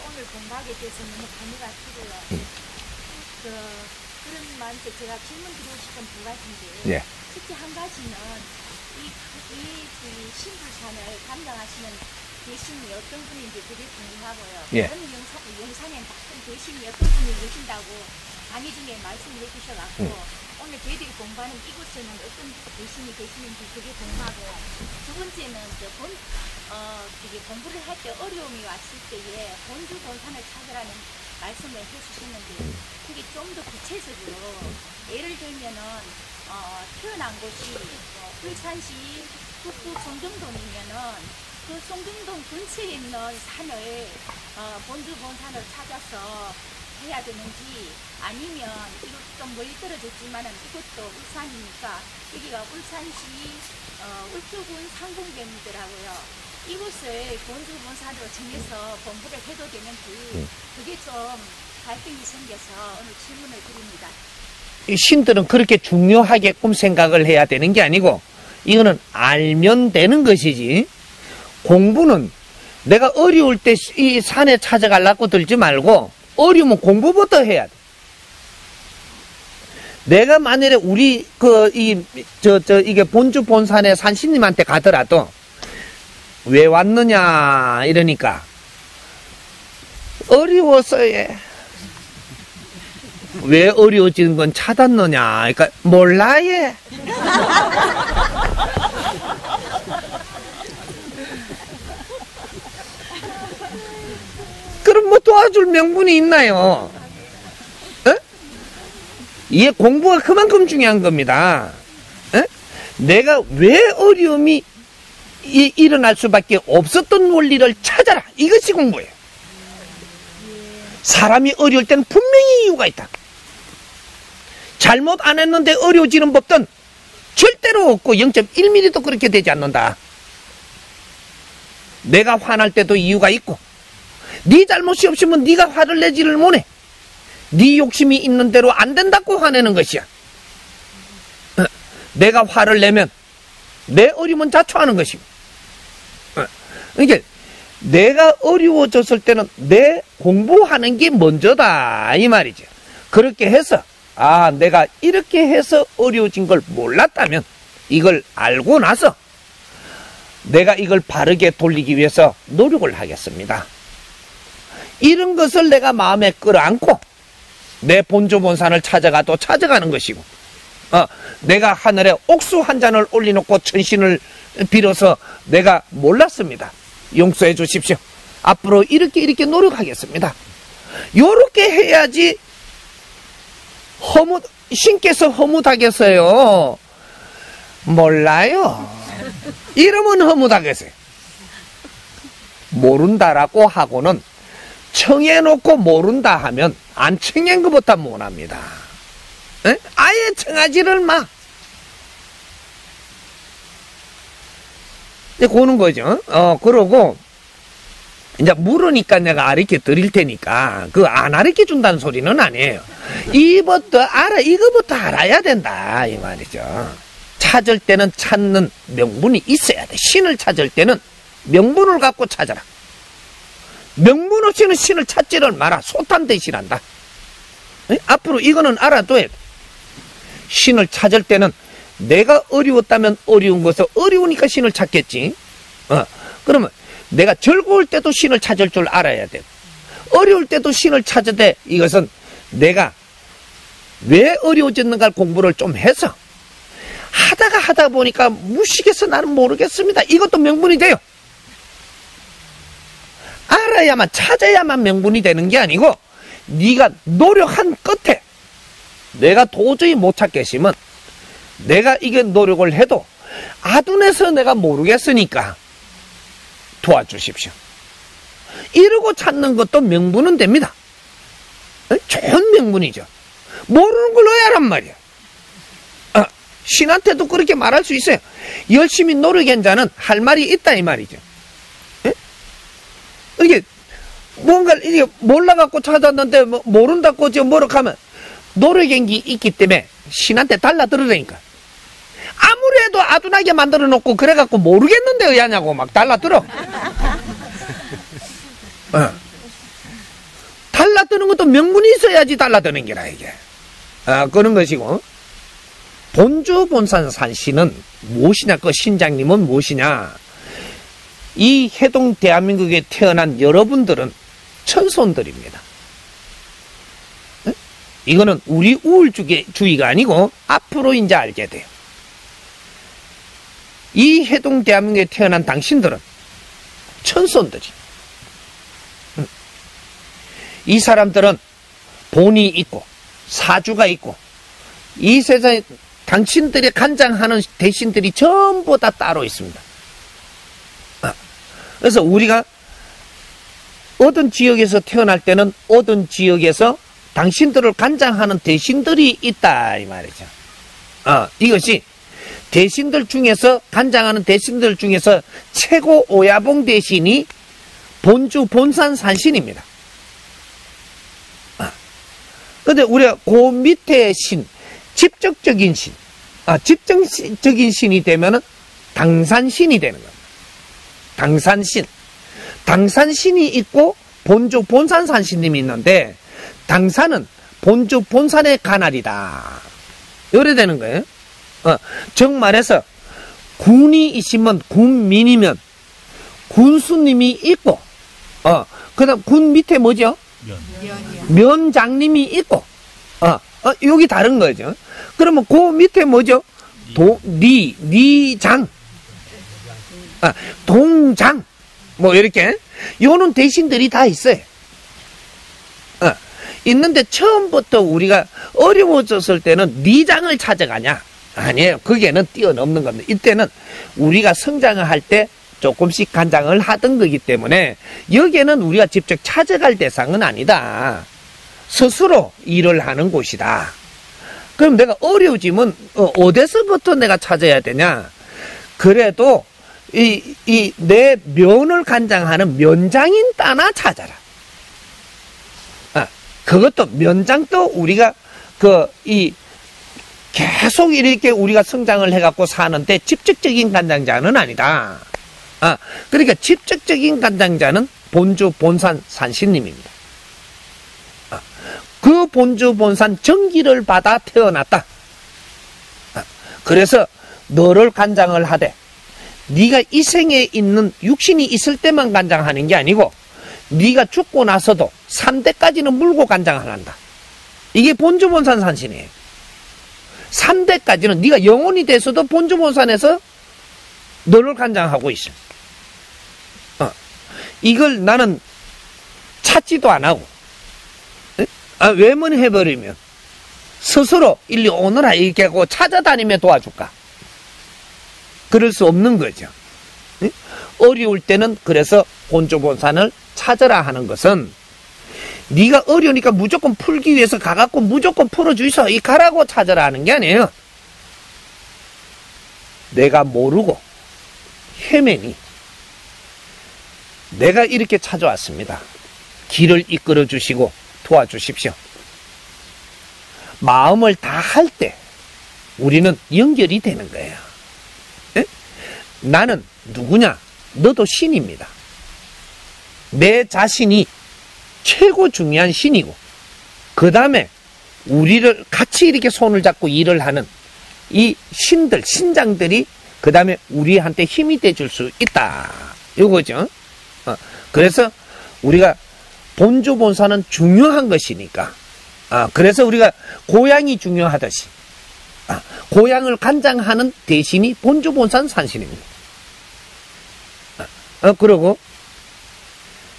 오늘 공부하게 돼서 너무 감회가 크고요. 그런 마음에 제가 질문 드리고 싶은 두 가지인데, 예. 특히 한 가지는 이 신부산을 감당하시는 대신이 어떤 분인지 되게 궁금하고요. 예. 다른 영상에 같은 대신이 어떤 분이 계신다고 강의 중에 말씀을 해주셔갖고 오늘 저희들이 공부하는 이곳에는 어떤 대신이 계시는지 되게 궁금하고요. 두 번째는 공부를 할 때 어려움이 왔을 때에 본주 본산을 찾으라는 말씀을 해주셨는데, 그게 좀 더 구체적으로 예를 들면은 태어난 곳이 울산시 북구 송정동이면은 그 송정동 근처에 있는 산을 본주 본산을 찾아서 해야 되는지, 아니면 이거 좀 멀리 떨어졌지만은 이것도 울산이니까 여기가 울산시 울주군 상봉대문이더라고요. 이곳을 본주 본산으로 정해서 공부를 해도 되는지, 그게 좀 갈등이 생겨서 오늘 질문을 드립니다. 신들은 그렇게 중요하게끔 생각을 해야 되는 게 아니고, 이거는 알면 되는 것이지, 공부는 내가 어려울 때 이 산에 찾아가려고 들지 말고, 어려우면 공부부터 해야 돼. 내가 만일에 이게 본주 본산에 산신님한테 가더라도, 왜 왔느냐 이러니까 어려워서 왜 어려워지는 건 찾았느냐, 그러니까 몰라 얘. 그럼 뭐 도와줄 명분이 있나요? 이게 공부가 그만큼 중요한 겁니다. 내가 왜 어려움이 일어날 수밖에 없었던 원리를 찾아라, 이것이 공부예요. 사람이 어려울 때는 분명히 이유가 있다. 잘못 안 했는데 어려워지는 법은 절대로 없고 0.1mm도 그렇게 되지 않는다. 내가 화날 때도 이유가 있고, 네 잘못이 없으면 네가 화를 내지를 못해. 네 욕심이 있는 대로 안 된다고 화내는 것이야. 내가 화를 내면 내 어려움은 자초하는 것이고, 그러니까 내가 어려워졌을 때는 내 공부하는 게 먼저다 이 말이죠. 그렇게 해서 내가 이렇게 해서 어려워진 걸 몰랐다면 이걸 알고 나서 내가 이걸 바르게 돌리기 위해서 노력을 하겠습니다. 이런 것을 내가 마음에 끌어안고 내 본주 본산을 찾아가도 찾아가는 것이고, 내가 하늘에 옥수 한 잔을 올려놓고 천신을 빌어서 내가 몰랐습니다. 용서해 주십시오. 앞으로 이렇게 노력하겠습니다. 요렇게 해야지 신께서 허무하겠어요. 몰라요. 이러면 허무하겠어요. 모른다라고 하고는 청해놓고 모른다 하면 안 청한 것보다 못합니다. 아예 청하지를 마. 이제 고는 거죠. 그러고 이제 물으니까 내가 가르쳐 드릴 테니까 그 안 가르쳐 준다는 소리는 아니에요. 이것부터 이거부터 알아야 된다 이 말이죠. 찾을 때는 찾는 명분이 있어야 돼. 신을 찾을 때는 명분을 갖고 찾아라. 명분 없이는 신을 찾지를 마라. 소탄대신한다. 앞으로 이거는 알아둬야 돼. 신을 찾을 때는 내가 어려웠다면 어려운 것을 어려우니까 신을 찾겠지. 그러면 내가 즐거울 때도 신을 찾을 줄 알아야 돼. 어려울 때도 신을 찾을 때 이것은 내가 왜 어려워졌는가 공부를 좀 해서 하다 보니까 무식해서 나는 모르겠습니다. 이것도 명분이 돼요. 알아야만, 찾아야만 명분이 되는 게 아니고, 네가 노력한 끝에 내가 도저히 못 찾겠으면 내가 이게 노력을 해도 아둔해서 내가 모르겠으니까 도와주십시오. 이러고 찾는 것도 명분은 됩니다. 좋은 명분이죠. 모르는 걸 왜 하란 말이야. 신한테도 그렇게 말할 수 있어요. 열심히 노력한 자는 할 말이 있다 이 말이죠. 이게 뭔가 이게 몰라갖고 찾았는데 모른다고 지금 뭐라 하면 노력한 게 있기 때문에 신한테 달라들으라니까. 아무리 해도 아둔하게 만들어 놓고 그래갖고 모르겠는데 왜 하냐고 막 달라들어. 명분이 있어야지 달라드는 게라, 이게. 그런 것이고. 본주 본산 무엇이냐, 그 신장님은 무엇이냐. 이 해동 대한민국에 태어난 여러분들은 천손들입니다. 이거는 우리 우울주의가 아니고 앞으로 이제 알게 돼요. 이 해동 대한민국에 태어난 당신들은 천손들이. 이 사람들은 본이 있고 사주가 있고 이 세상에 당신들이 간장하는 대신들이 전부 다 따로 있습니다. 그래서 우리가 어떤 지역에서 태어날 때는 어떤 지역에서 당신들을 간장하는 대신들이 있다 이 말이죠. 이것이 대신들 중에서 간장하는 대신들 중에서 최고 오야봉 대신이 본주 본산 산신입니다. 근데 우리가 그 밑에 신, 직접적인 신, 직접적인 신이 되면은 당산신이 되는 겁니다. 당산신. 당산신이 있고 본주 본산 산신님이 있는데 당산은 본주 본산의 관할이다. 이래 되는 거예요. 정말해서 군이 있으면 군민이면 군수님이 있고, 그 다음 군 밑에 뭐죠? 면장님이 있고, 여기 다른 거죠. 그러면 그 밑에 뭐죠? 리장, 동장, 뭐 이렇게 요는 대신들이 다 있어요. 있는데 처음부터 우리가 어려워졌을 때는 리장을 찾아가냐? 아니에요. 거기에는 뛰어넘는 겁니다. 이때는 우리가 성장을 할 때 조금씩 간장을 하던 거기 때문에 여기에는 우리가 직접 찾아갈 대상은 아니다. 스스로 일을 하는 곳이다. 그럼 내가 어려워지면 어디서부터 내가 찾아야 되냐? 그래도 내 면을 간장하는 면장인 따나 찾아라. 그것도 면장도 우리가 계속 이렇게 우리가 성장을 해갖고 사는데 직접적인 간장자는 아니다. 그러니까 직접적인 간장자는 본주 본산 산신님입니다. 그 본주 본산 정기를 받아 태어났다. 그래서 너를 간장을 하되 네가 이 생에 있는 육신이 있을 때만 간장하는 게 아니고 네가 죽고 나서도 3대까지는 물고 간장을 한다. 이게 본주 본산 산신이에요. 3대까지는 네가 영혼이 돼서도 본주 본산에서 너를 간장하고 있어. 이걸 나는 찾지도 안 하고 외면해버리면 스스로 일리 오너라 이렇게 하고 찾아다니며 도와줄까? 그럴 수 없는 거죠. 어려울 때는 그래서 본주 본산을 찾아라 하는 것은 네가 어려우니까 무조건 풀기 위해서 가갖고 무조건 풀어주이소 이 가라고 찾아라 하는 게 아니에요. 내가 모르고 헤매니 내가 이렇게 찾아왔습니다. 길을 이끌어 주시고 도와주십시오. 마음을 다 할 때 우리는 연결이 되는 거예요. 에? 나는 누구냐? 너도 신입니다. 내 자신이 최고 중요한 신이고 그 다음에 우리를 같이 이렇게 손을 잡고 일을 하는 이 신들, 신장들이 그 다음에 우리한테 힘이 돼줄 수 있다. 요거죠. 그래서 우리가 본주 본산은 중요한 것이니까 그래서 우리가 고향이 중요하듯이 고향을 간장하는 대신이 본주 본산 산신입니다. 그리고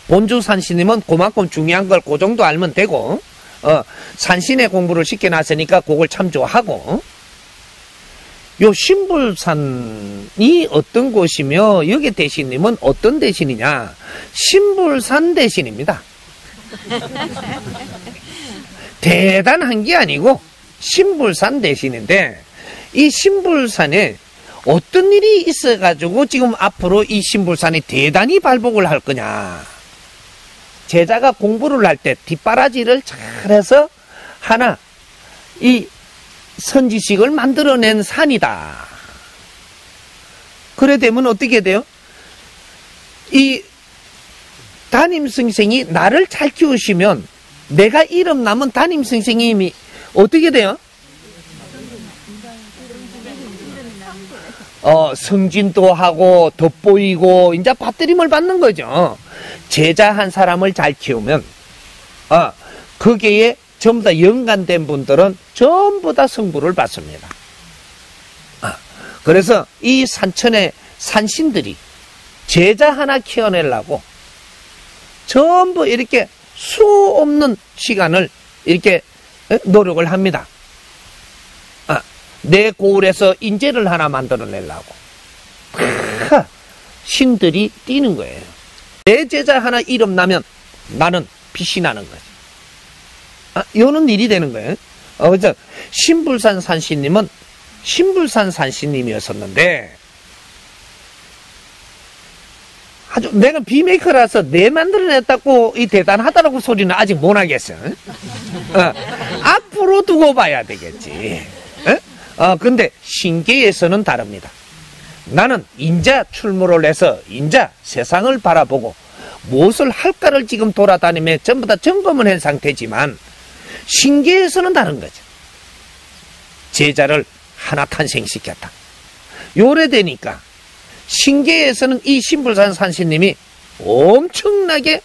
본주 산신님은 그만큼 중요한 걸 그 정도 알면 되고 산신의 공부를 시켜놨으니까 그걸 참조하고 요 신불산이 어떤 곳이며 여기 대신님은 어떤 대신이냐? 신불산 대신입니다. 대단한 게 아니고 신불산 대신인데 이 신불산에 어떤 일이 있어가지고 지금 앞으로 이 신불산이 대단히 발복을 할 거냐? 제자가 공부를 할 때 뒷바라지를 잘해서 하나 이 선지식을 만들어낸 산이다. 그래 되면 어떻게 돼요? 이 담임 선생이 나를 잘 키우시면 내가 이름 남은 담임 선생님이 어떻게 돼요? 승진도 하고 돋보이고 이제 받들임을 받는 거죠. 제자 한 사람을 잘 키우면 거기에 전부 다 연관된 분들은 전부 다 성부를 받습니다. 그래서 이 산천의 산신들이 제자 하나 키워내려고 전부 이렇게 수 없는 시간을 이렇게 노력을 합니다. 내 고을에서 인재를 하나 만들어내려고 신들이 뛰는 거예요. 내 제자 하나 이름 나면 나는 빛이 나는 거지. 이런 일이 되는 거예요. 그래서 신불산 산신님은 신불산 산신님이었었는데 아주 내가 비메이커라서 내 만들어냈다고 이 대단하다라고 소리는 아직 못 하겠어요. 앞으로 두고 봐야 되겠지. 근데 신계에서는 다릅니다. 나는 인자 출몰을 해서 인자 세상을 바라보고 무엇을 할까를 지금 돌아다니며 전부 다 점검을 한 상태지만 신계에서는 다른 거죠. 제자를 하나 탄생시켰다. 요래되니까 신계에서는 이 신불산 산신님이 엄청나게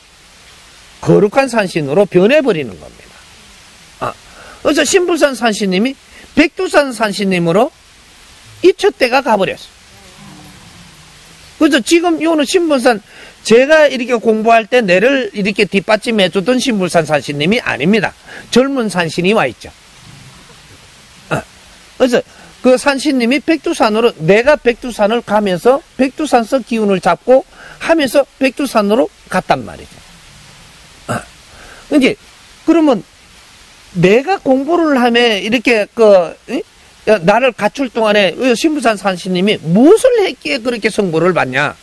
거룩한 산신으로 변해버리는 겁니다. 그래서 신불산 산신님이 백두산 산신님으로 잊혀때가 가버렸어. 그래서 지금 요는 신불산, 제가 이렇게 공부할 때 내를 이렇게 뒷받침해주던 신불산 산신님이 아닙니다. 젊은 산신이 와 있죠. 그래서 그 산신님이 백두산으로, 내가 백두산을 가면서 백두산서 기운을 잡고 하면서 백두산으로 갔단 말이죠. 이제 그러면 내가 공부를 하며 이렇게 나를 갖출 동안에 신불산 산신님이 무엇을 했기에 그렇게 성부를 받냐?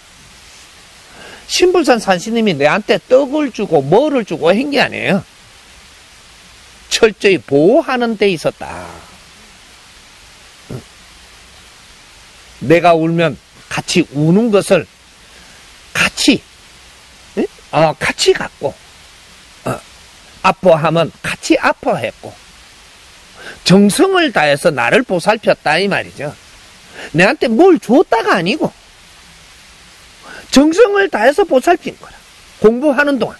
신불산 산신님이 내한테 떡을 주고 뭐를 주고 한 게 아니에요. 철저히 보호하는 데 있었다. 내가 울면 같이 우는 것을 같이 갖고 아파하면 같이 아파했고 정성을 다해서 나를 보살폈다 이 말이죠. 내한테 뭘 줬다가 아니고 정성을 다해서 보살핀 거라. 공부하는 동안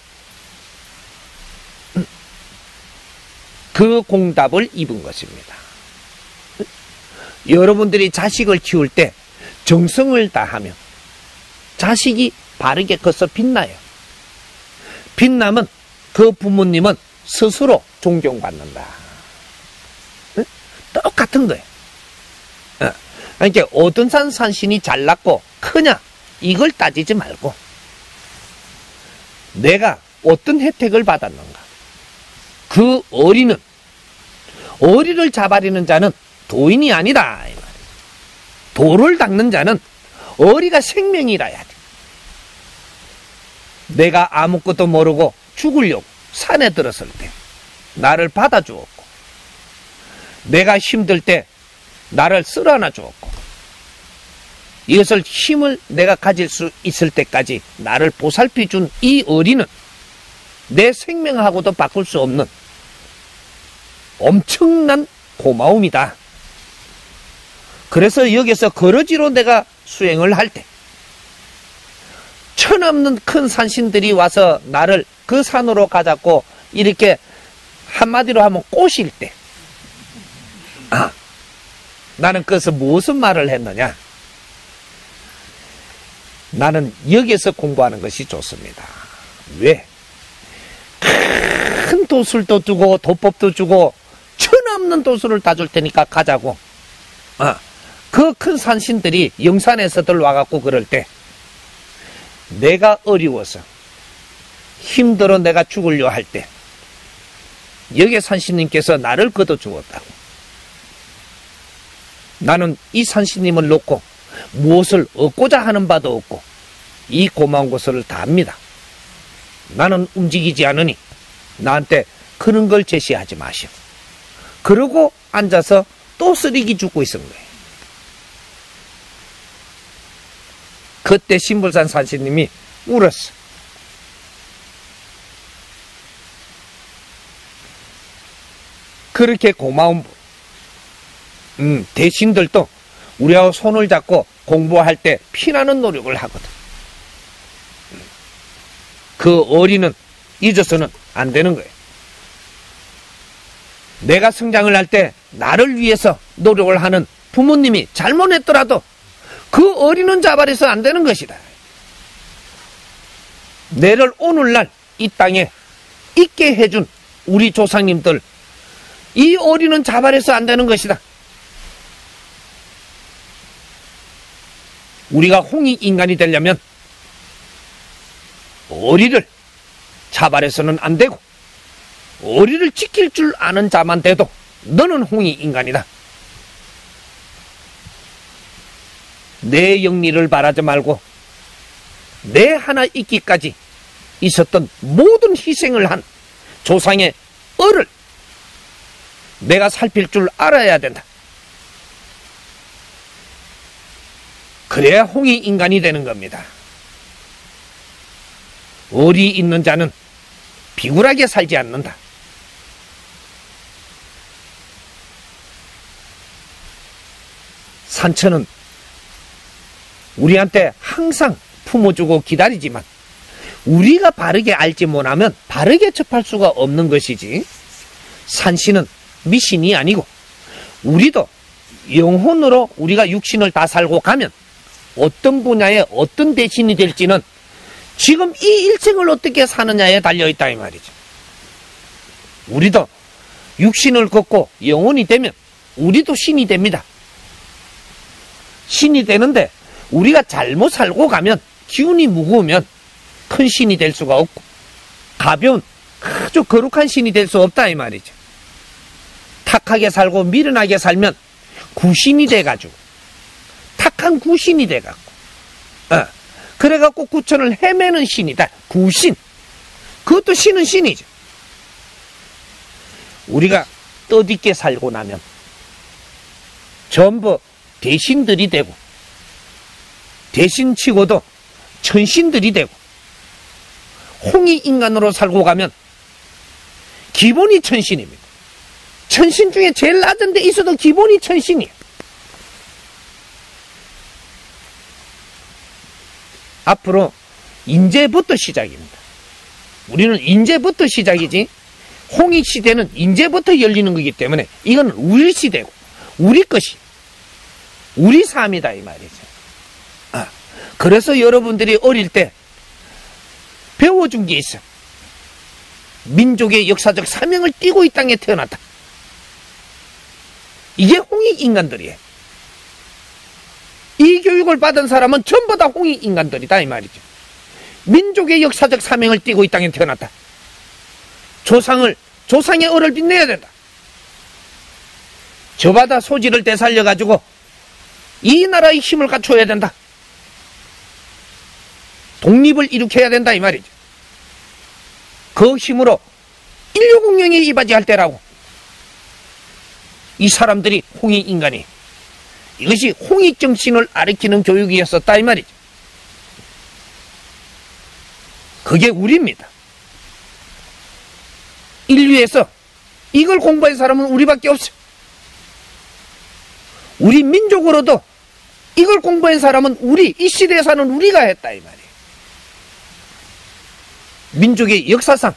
그 공답을 입은 것입니다. 여러분들이 자식을 키울 때 정성을 다하면 자식이 바르게 커서 빛나요. 빛나면 그 부모님은 스스로 존경받는다. 똑같은 거예요. 그러니까 어떤 산신이 잘났고 크냐 이걸 따지지 말고 내가 어떤 혜택을 받았는가. 그 어리를 잡아리는 자는 도인이 아니다. 도를 닦는 자는 어리가 생명이라야 돼. 내가 아무것도 모르고 죽으려고 산에 들었을 때 나를 받아주었고 내가 힘들 때 나를 쓸어안아 주었고 이것을 힘을 내가 가질 수 있을 때까지 나를 보살피 준 이 어린은 내 생명하고도 바꿀 수 없는 엄청난 고마움이다. 그래서 여기서 거러지로 내가 수행을 할 때 천없는 큰 산신들이 와서 나를 그 산으로 가자고 이렇게 한마디로 하면 꼬실 때 나는 그것을 무슨 말을 했느냐. 나는 여기에서 공부하는 것이 좋습니다. 왜? 큰 도술도 주고 도법도 주고 천없는 도술을 다 줄 테니까 가자고. 그 큰 산신들이 영산에서들 와갖고 그럴 때 내가 어려워서 힘들어 내가 죽으려 할 때 여기 산신님께서 나를 걷어주었다고. 나는 이 산신님을 놓고 무엇을 얻고자 하는 바도 없고 이 고마운 것을 다 합니다. 나는 움직이지 않으니 나한테 그런 걸 제시하지 마시오. 그러고 앉아서 또 쓰레기 죽고 있은 거예요. 그때 신불산 산신님이 울었어. 그렇게 고마운 대신들도 우리하고 손을 잡고 공부할 때 피나는 노력을 하거든. 그 어린은 잊어서는 안 되는 거예요. 내가 성장을 할 때 나를 위해서 노력을 하는 부모님이 잘못했더라도 그 어린은 자발해서 안 되는 것이다. 내를 오늘날 이 땅에 있게 해준 우리 조상님들, 이 어린은 자발해서 안 되는 것이다. 우리가 홍익인간이 되려면 어리를 자발해서는 안 되고 어리를 지킬 줄 아는 자만 돼도 너는 홍익인간이다. 내 영리를 바라지 말고 내 하나 있기까지 있었던 모든 희생을 한 조상의 을을 내가 살필 줄 알아야 된다. 그래야 홍익인간이 되는 겁니다. 을이 있는 자는 비굴하게 살지 않는다. 산천은 우리한테 항상 품어주고 기다리지만 우리가 바르게 알지 못하면 바르게 접할 수가 없는 것이지, 산신은 미신이 아니고 우리도 영혼으로 우리가 육신을 다 살고 가면 어떤 분야에 어떤 대신이 될지는 지금 이 일생을 어떻게 사느냐에 달려있다 이 말이죠. 우리도 육신을 걷고 영혼이 되면 우리도 신이 됩니다. 신이 되는데 우리가 잘못 살고 가면 기운이 무거우면 큰 신이 될 수가 없고 가벼운 아주 거룩한 신이 될 수 없다 이 말이죠. 탁하게 살고 미련하게 살면 구신이 돼가지고 탁한 구신이 돼갖고 그래갖고 구천을 헤매는 신이다. 구신. 그것도 신은 신이죠. 우리가 뜻있게 살고 나면 전부 대신들이 되고 대신치고도 천신들이 되고 홍익인간으로 살고 가면 기본이 천신입니다. 천신 중에 제일 낮은 데 있어도 기본이 천신이에요. 앞으로 인제부터 시작입니다. 우리는 인제부터 시작이지 홍익시대는 인제부터 열리는 거기 때문에 이건 우리 시대고 우리 것이 우리 삶이다 이 말이죠. 그래서 여러분들이 어릴 때 배워준 게 있어. 민족의 역사적 사명을 띠고 이 땅에 태어났다. 이게 홍익인간들이에요. 이 교육을 받은 사람은 전부 다 홍익인간들이다 이 말이죠. 민족의 역사적 사명을 띠고 이 땅에 태어났다. 조상의 을을 빛내야 된다. 저바다 소지를 되살려가지고 이 나라의 힘을 갖춰야 된다. 독립을 일으켜야 된다 이 말이죠. 그 힘으로 인류 공영에 이바지할 때라고. 이 사람들이 홍익인간이, 이것이 홍익정신을 가리키는 교육이었었다 이 말이죠. 그게 우리입니다. 인류에서 이걸 공부한 사람은 우리밖에 없어. 우리 민족으로도 이걸 공부한 사람은 우리, 이 시대에 사는 우리가 했다 이 말이에요. 민족의 역사상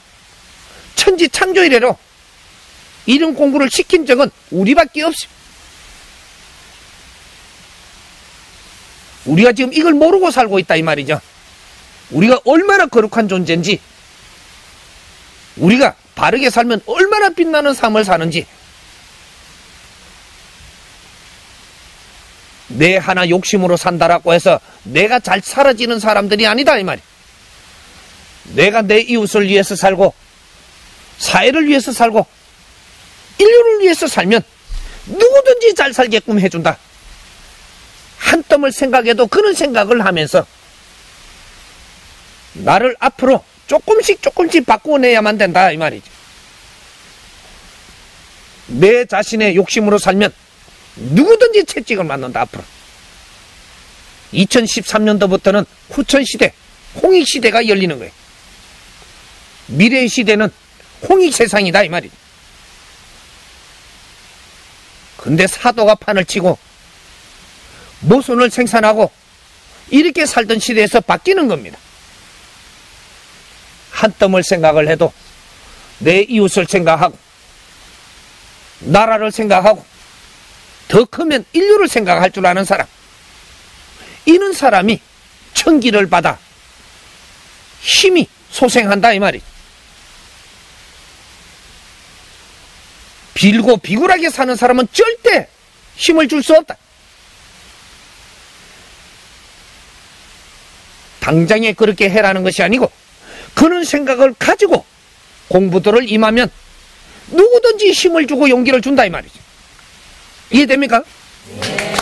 천지 창조 이래로 이런 공부를 시킨 적은 우리밖에 없어. 우리가 지금 이걸 모르고 살고 있다 이 말이죠. 우리가 얼마나 거룩한 존재인지, 우리가 바르게 살면 얼마나 빛나는 삶을 사는지, 내 하나 욕심으로 산다라고 해서 내가 잘 사라지는 사람들이 아니다 이 말이야. 내가 내 이웃을 위해서 살고 사회를 위해서 살고 인류를 위해서 살면 누구든지 잘 살게끔 해준다. 한 뼘을 생각해도 그런 생각을 하면서 나를 앞으로 조금씩 바꿔내야만 된다 이 말이죠. 내 자신의 욕심으로 살면 누구든지 채찍을 맞는다. 앞으로 2013년도부터는 후천시대, 홍익시대가 열리는 거예요. 미래의 시대는 홍익세상이다 이 말이죠. 근데 사도가 판을 치고 모순을 생산하고 이렇게 살던 시대에서 바뀌는 겁니다. 한뼘을 생각을 해도 내 이웃을 생각하고 나라를 생각하고 더 크면 인류를 생각할 줄 아는 사람, 이런 사람이 천기를 받아 힘이 소생한다 이 말이지. 빌고 비굴하게 사는 사람은 절대 힘을 줄 수 없다. 당장에 그렇게 해라는 것이 아니고 그런 생각을 가지고 공부들을 임하면 누구든지 힘을 주고 용기를 준다 이 말이죠. 이해됩니까? 네.